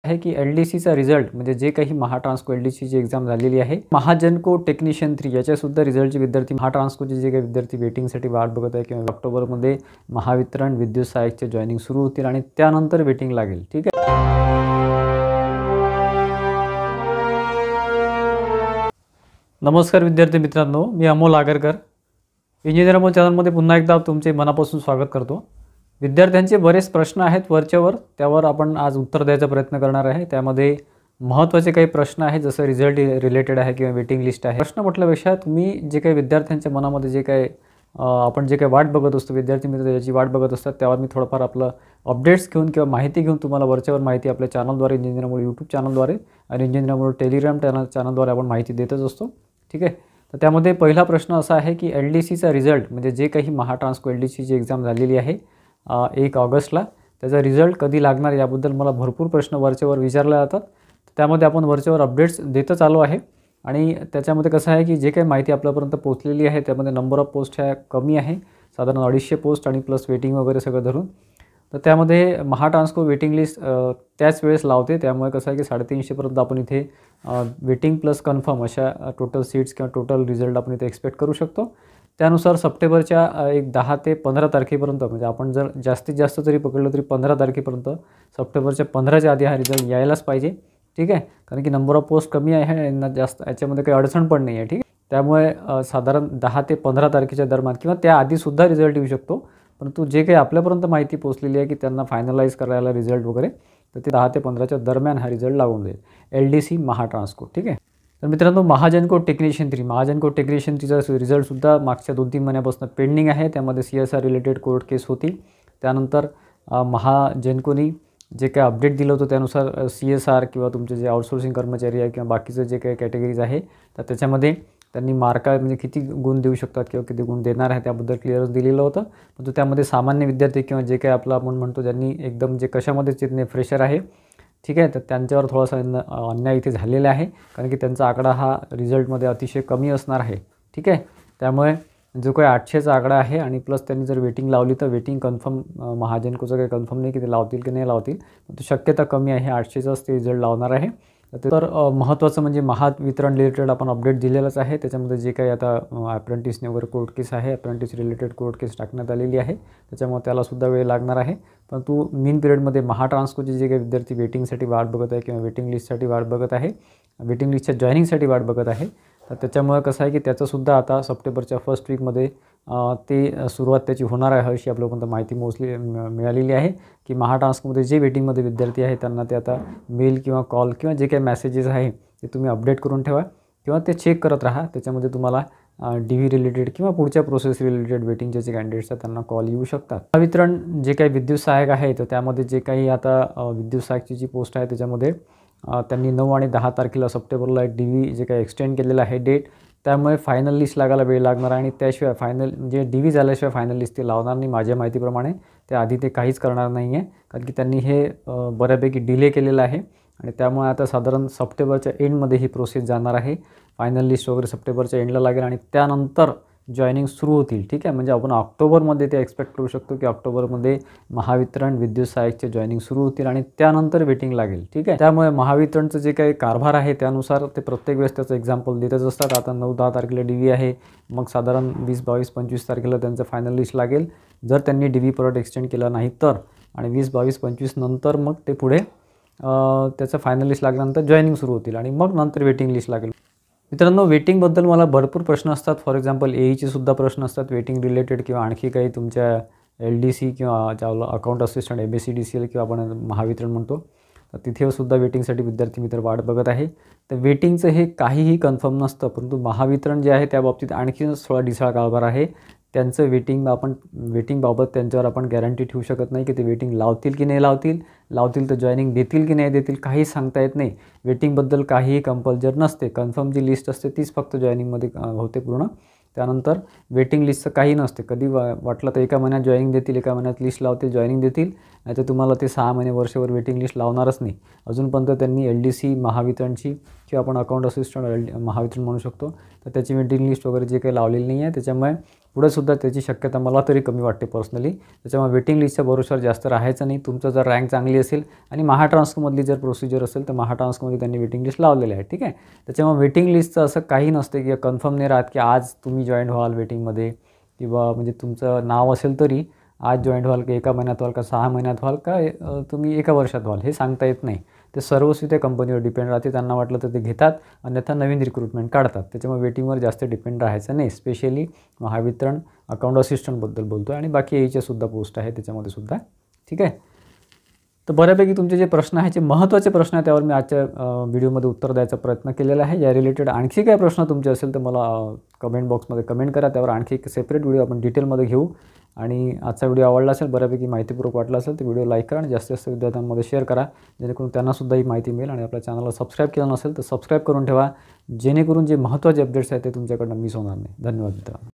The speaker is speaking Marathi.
आहे की एल-डी-सीचा रिझल्ट म्हणजे जे काही महाट्रान्सको एल-डी-सीची एक्झाम झालेली आहे, महाजनको टेक्निशियन 3 याच्यासुद्धा रिझल्टचे विद्यार्थी महाट्रान्सकोचे जे काही विद्यार्थी वेटिंगसाठी वाट बघत आहे किंवा ऑक्टोबरमध्ये महावितरण विद्युत सहाय्यकचे जॉईनिंग सुरू होतील आणि त्यानंतर वेटिंग लागेल. ठीक आहे. नमस्कार विद्यार्थी मित्रांनो, मी अमोल आगरकर इंजिनियर अमोल चॅनलमध्ये पुन्हा एकदा तुमचे मनापासून स्वागत करतो. विद्यार्थ्यांचे बरेच प्रश्न आहेत वरच्यावर, त्यावर आपण आज उत्तर द्यायचा प्रयत्न करणार आहे. त्यामध्ये महत्त्वाचे काही प्रश्न आहेत, जसं रिझल्ट रिलेटेड आहे किंवा वेटिंग लिस्ट आहे. प्रश्न म्हटल्यापेक्षा तुम्ही जे काही विद्यार्थ्यांच्या मनामध्ये जे काही आपण जे काही वाट बघत असतो, विद्यार्थी मित्र याची वाट बघत असतात, त्यावर मी थोडंफार आपलं अपडेट्स घेऊन किंवा माहिती घेऊन तुम्हाला वरच्यावर माहिती आपल्या चॅनलद्वारे, इंजिनियर अमोल यूट्यूब चॅनलद्वारे आणि इंजिनियर अमोल टेलिग्राम चॅनलद्वारे आपण माहिती देतच असतो. ठीक आहे. तर त्यामध्ये पहिला प्रश्न असा आहे की एल-डी-सीचा रिझल्ट म्हणजे जे काही महाट्रान्सको एल-डी-सीची एक्झाम झालेली आहे 1 ऑगस्टला, त्याचा रिझल्ट कधी लागणार याबद्दल मला भरपूर प्रश्न वरच्यावर विचारले जातात. त्यामध्ये आपण वरच्यावर अपडेट्स देतच आलो आहे आणि त्याच्यामध्ये कसं आहे की जे काही माहिती आपल्यापर्यंत पोहोचलेली आहे त्यामध्ये नंबर ऑफ पोस्ट ह्या कमी आहे, साधारण 250 पोस्ट आणि प्लस वेटिंग वगैरे सगळं धरून. तर त्यामध्ये महाट्रान्सको वेटिंग लिस्ट त्याच वेळेस लावते, त्यामुळे कसं आहे की 350पर्यंत आपण इथे वेटिंग प्लस कन्फर्म अशा टोटल सीट्स किंवा टोटल रिझल्ट आपण इथे एक्सपेक्ट करू शकतो. त्यानुसार सप्टेंबरच्या 10 ते 15 तारखेपर्यंत, म्हणजे आपण जर जास्तीत जास्त जरी पकडलं तरी 15 तारखेपर्यंत, सप्टेंबरच्या 15च्या आधी हा रिझल्ट यायलाच पाहिजे. ठीक आहे. कारण की नंबर ऑफ पोस्ट कमी आहे आणि जास्त याच्यामध्ये काही अडचण पण नाही आहे. ठीक आहे. त्यामुळे साधारण 10 ते 15 तारखेच्या दरम्यान किंवा त्याआधीसुद्धा रिझल्ट येऊ शकतो. परंतु जे काही आपल्यापर्यंत माहिती पोहोचलेली आहे की त्यांना फायनलाईज करायला रिझल्ट वगैरे, तर ते 10 ते 15च्या दरम्यान हा रिझल्ट लागून जाईल एल-डी-सी महाट्रान्सको. ठीक आहे. तर मित्रांनो, महाजनको टेक्निशियन 3 महाजनको टेक्निशियन 3चा रिझल्टसुद्धा मागच्या 2-3 महिन्यापासून पेंडिंग आहे. त्यामध्ये CSR रिलेटेड कोर्ट केस होती. त्यानंतर महाजनकोनी जे काही अपडेट दिलं होतं त्यानुसार CSR किंवा तुमचे जे आउटसोर्सिंग कर्मचारी आहे किंवा बाकीचं जे काही कॅटेगरीज आहे, तर त्याच्यामध्ये त्यांनी मार्क म्हणजे किती गुण देऊ शकतात किंवा किती गुण देणार आहे त्याबद्दल क्लिअरच दिलेलं होतं. परंतु त्यामध्ये सामान्य विद्यार्थी किंवा जे काही आपलं आपण म्हणतो ज्यांनी एकदम जे कशामध्येच येत नाही, फ्रेशर आहे, ठीक आहे, तर त्यांच्यावर थोडासा अन्याय इथे झालेला आहे. कारण की त्यांचा आकडा हा रिझल्टमध्ये अतिशय कमी असणार आहे. ठीक आहे. त्यामुळे जो काही 800चा आकडा आहे आणि प्लस त्यांनी जर वेटिंग लावली तर वेटिंग कन्फर्म, महाजनकोचं काही कन्फर्म नाही की ते लावतील की नाही लावतील, परंतु शक्यता कमी आहे, 800चाच ते रिझल्ट लावणार आहे. तर महत्त्वाचं म्हणजे महावितरण रिलेटेड आपण अपडेट दिलेलंच आहे. त्याच्यामध्ये जे काही आता अप्रेंटिसने वगैरे कोर्ट केस आहे, अप्रेंटिस रिलेटेड कोर्ट केस टाकण्यात आलेली आहे, त्याच्यामुळे त्यालासुद्धा वेळ लागणार आहे. परंतु मेन पिरियडमध्ये महाट्रान्सकोचे जे काही विद्यार्थी वेटिंगसाठी वाट बघत आहे किंवा वेटिंग लिस्टसाठी वाट बघत आहे, वेटिंग लिस्टच्या जॉईनिंगसाठी वाट बघत आहे, तर त्याच्यामुळे कसं आहे की त्याचंसुद्धा आता सप्टेंबरच्या फर्स्ट वीकमध्ये ते सुरुवात त्याची होणार आहे अशी आपल्यापर्यंत माहिती मिळालेली आहे की महाट्रान्सकोमध्ये जे वेटिंगमध्ये विद्यार्थी आहे त्यांना ते आता मेल किंवा कॉल किंवा जे काही मेसेजेस आहे ते तुम्ही अपडेट करून ठेवा किंवा ते चेक करत राहा. त्याच्यामध्ये तुम्हाला DV रिलेटेड किंवा पुढच्या प्रोसेस रिलेटेड वेटिंगचे जे कॅन्डिडेट्स आहेत त्यांना कॉल येऊ शकतात. महावितरण जे काही विद्युत सहाय्यक आहे, तर त्यामध्ये जे काही आता विद्युत सहाय्यकची जी पोस्ट आहे त्याच्यामध्ये त्यांनी 9 आणि 10 तारखेला सप्टेंबरला DV जे काही एक्सटेंड केलेलं आहे डेट, त्यामुळे फायनल लिस्ट लागायला वेळ लागणार आणि त्याशिवाय फायनल म्हणजे DV झाल्याशिवाय फायनल लिस्ट ते लावणार नाही माझ्या माहितीप्रमाणे. त्याआधी ते काहीच करणार नाही आहे, कारण की त्यांनी हे बऱ्यापैकी डिले केलेलं आहे आणि त्यामुळे आता साधारण सप्टेंबरच्या एंडमध्ये ही प्रोसेस जाणार आहे. फायनल लिस्ट वगैरे सप्टेंबरच्या एंडला लागेल आणि त्यानंतर जॉईनिंग सुरू होतील. ठीक आहे. म्हणजे आपण ऑक्टोबरमध्ये ते एक्सपेक्ट करू शकतो की ऑक्टोबरमध्ये महावितरण विद्युत सहाय्यकचे जॉईनिंग सुरू होतील आणि त्यानंतर वेटिंग लागेल. ठीक आहे. त्यामुळे महावितरणचं जे काही कारभार आहे त्यानुसार ते प्रत्येक वेळेस त्याचं एक्झाम्पल देतच असतात. आता 9-10 तारखेला DV आहे, मग साधारण 20, 22, 25 तारखेला त्यांचं फायनल लिस्ट लागेल. जर त्यांनी DV परत एक्सटेंड केला नाही तर, आणि 20, 22, 25 नंतर मग ते पुढे त्याचं फायनल लिस्ट लागल्यानंतर जॉईनिंग सुरू होतील आणि मग नंतर वेटिंग लिस्ट लागेल. मित्रांनो, वेटिंगबद्दल मला भरपूर प्रश्न असतात. फॉर एक्झाम्पल AEचे सुद्धा प्रश्न असतात वेटिंग रिलेटेड किंवा आणखी काही तुमच्या LDC किंवा ज्याला अकाउंट असिस्टंट ABCDCL किंवा आपण महावितरण म्हणतो, तर तिथे सुद्धा वेटिंगसाठी विद्यार्थी मित्र वाट बघत आहे. तर वेटिंगचं हे काहीही कन्फर्म नसतं, परंतु महावितरण जे आहे त्या बाबतीत आणखीनच थोडा ढिसाळ कारभार आहे. त्यांचं वेटिंगबाबत त्यांच्यावर आपण गॅरंटी ठेवू शकत नाही की ते वेटिंग लावतील की नाही लावतील तर जॉईनिंग देतील की नाही देतील, काही सांगता येत नाही. वेटिंगबद्दल काहीही कंपल्जर नसते. कन्फर्म जी लिस्ट असते तीच फक्त जॉईनिंगमध्ये होते पूर्ण. त्यानंतर वेटिंग लिस्टचं काही नसते. कधी वाटलं तर एका महिन्यात जॉईनिंग देतील, एका महिन्यात लिस्ट लावतील, जॉईनिंग देतील, नाही तर तुम्हाला ते 6 महिने वर्षभर वेटिंग लिस्ट लावणारच नाही. अजूनपर्यंत त्यांनी LDC महावितरणची किंवा आपण अकाउंट असिस्टंट महावितरण म्हणू शकतो, तर त्याची वेटिंग लिस्ट वगैरे जे काही लावलेली नाही आहे. त्याच्यामुळे पुढेसुद्धा त्याची शक्यता मला तरी कमी वाटते पर्सनली. त्याच्यामुळे वेटिंग लिस्टच्या भरोश्यावर जास्त राहायचं नाही. तुमचं जर रँक चांगली असेल आणि महाट्रान्स्कोमधली जर प्रोसिजर असेल तर महाट्रान्स्कोमध्ये त्यांनी वेटिंग लिस्ट लावलेली आहे, ठीक आहे. त्याच्यामुळे वेटिंग लिस्टचं असं काही नसते की कन्फर्म नाही राहत की आज तुम्ही जॉईन व्हाल वेटिंगमध्ये, किंवा म्हणजे तुमचं नाव असेल तरी आज जॉईन व्हाल की 1 महिन्यात व्हाल का 6 महिन्यात व्हाल का तुम्ही 1 वर्षात व्हाल, हे सांगता येत नाही. ते सर्वस्वी त्या कंपनीवर डिपेंड राहते. त्यांना वाटलं तर ते घेतात, अन्यथा नवीन रिक्रुटमेंट काढतात. त्याच्यामुळे वेटिंगवर जास्त डिपेंड राहायचं नाही. स्पेशली महावितरण अकाउंट असिस्टंटबद्दल बोलतो आहे आणि बाकी याच्यासुद्धा पोस्ट आहे त्याच्यामध्ये सुद्धा, ठीक आहे. तर बऱ्यापैकी तुमचे जे प्रश्न आहेत, जे महत्त्वाचे प्रश्न आहेत, त्यावर मी आजच्या व्हिडिओमध्ये उत्तर द्यायचा प्रयत्न केलेला आहे. या रिलेटेड आणखी काही प्रश्न तुमचे असेल तर मला कमेंट बॉक्समध्ये कमेंट करा. त्यावर आणखी एक सेपरेट व्हिडिओ आपण डिटेलमध्ये घेऊ. आणि आजचा व्हिडिओ आवडला असेल, बऱ्यापैकी माहितीपूर्वक वाटला असेल तर व्हिडिओ लाईक करा आणि जास्तीत जास्त विद्यार्थ्यांमध्ये शेअर करा, जेणेकरून त्यांनासुद्धा ही माहिती मिळेल. आणि आपल्या चॅनलला सबस्क्राईब केलं नसेल तर सबस्क्राईब करून ठेवा, जेणेकरून जे महत्त्वाचे अपडेट्स आहेत ते तुमच्याकडनं मिस होणार नाही. धन्यवाद मित्रांनो.